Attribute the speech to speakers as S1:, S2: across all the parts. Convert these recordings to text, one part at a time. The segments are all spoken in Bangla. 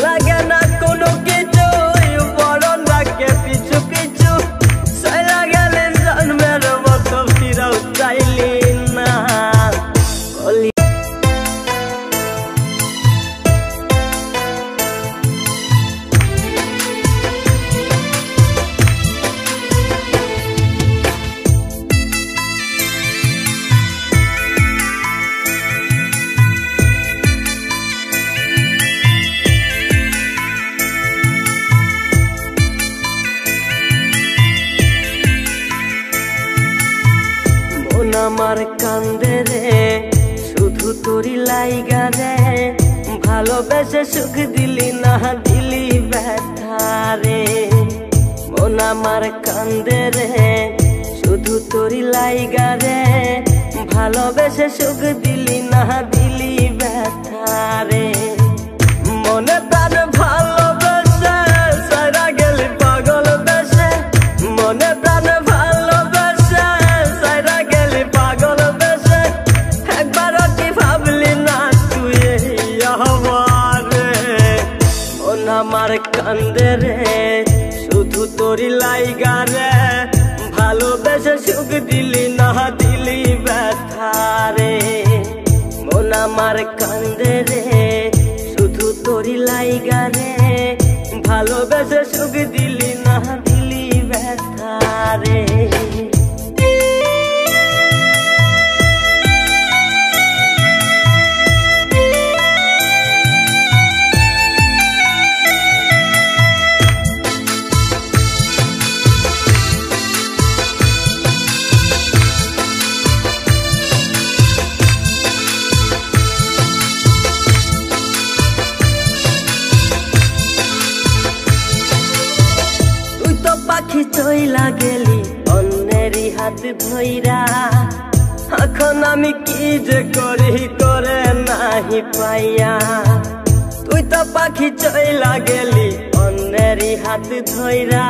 S1: লাগে না কোনো কিছু বরণ রাখে পিছু পিছু চলা গেলে জন্মের মতো ফিরেও চাইলি না। আমার কান্দে রে শুধু তোরি লাইগা রে ভালোবেসে সুখ দিলি না দিলি ব্যথা রে। মন আমার কান্দে রে শুধু তোরি লাইগা রে ভালোবেসে সুখ দিলি না দিলি ব্যথা রে। মনে প্রাণ ভালোবেসে সারা গেলি পাগল বেসে মনে প্রাণ আমার কান্দে রে শুধু তোরি লাইগা রে ভালোবেসে সুখ দিলি না দিলি ব্যথা রে। মন আমার কান্দে রে শুধু তোরি লাইগা রে ভালোবেসে সুখ দিলি না দিলি ব্যথা রে। পাখি চইলা গেলি অন্যেরই হাত ধইরা এখন আমি কি যে করি করে নাহি পাইয়া। তুই তো পাখি চইলা গেলি অন্যেরই হাত ধইরা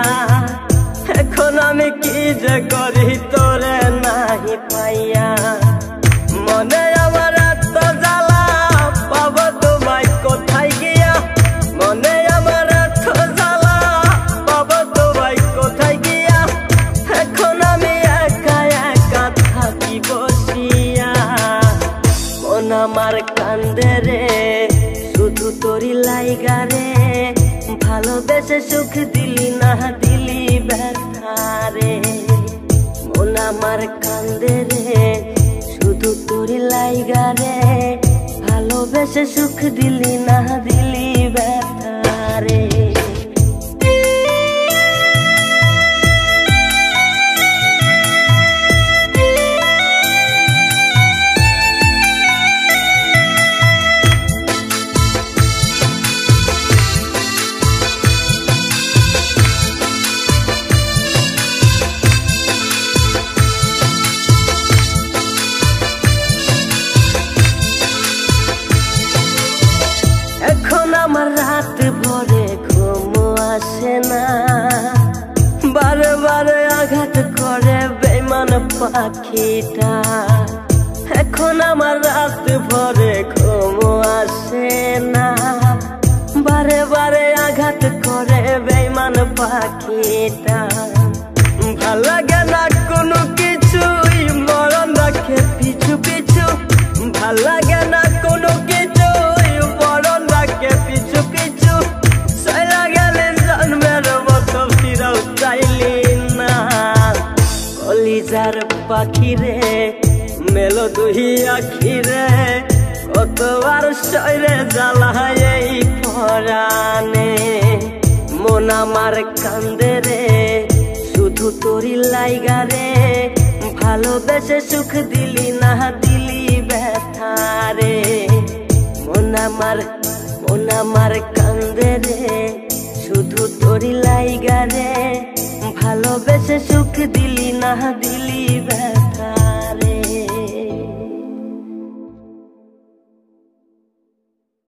S1: এখন আমি কি যে করি তোরে নাহি পাইয়া। মনে আমার এত জ্বালা পাবো তোমায় কোথায় গিয়া মনে আমার এত জ্বালা পাবো তোমায় কোথায় গিয়া এখন আমি একা একা থাকি বসিয়া। মন আমার কান্দে রে শুধু তোরি লাইগা রে ভালোবেসে সুখ দিলি না দিলি ব্যথা রে। মন আমার কান্দে রে শুধু তোরি লাইগা রে ভালোবেসে সুখ দিলি না দিলি ব্যথা রে। আমার রাত ভরে ঘুম আসে না বারে বারে আঘাত করে বেঈমান পাখিটা। এখন আমার রাত ভরে ঘুম আসে না বারে বারে আঘাত করে বেঈমান পাখিটা। ভাল লাগে না কোনো কিছুই মরণ রাখে পিছু পিছু ভাল লাগে না কোনো কিছুই মরণ রাখে পিছু পিছু চলা গেলে জন্মের মতো ফিরেও চাইলি না। কলিজার পাখি রে মেলো দুই আখি রে কতবার সইরে জ্বালায় এই পরাণে। মন আমার কান্দে রে শুধু তোরি লাইগা রে ভালোবেসে সুখ দিলি না দিলি ব্যথা রে। মন আমার কান্দে রে শুধু তোরি লাইগা রে ভালোবেসে সুখ দিলি না দিলি ব্যথা।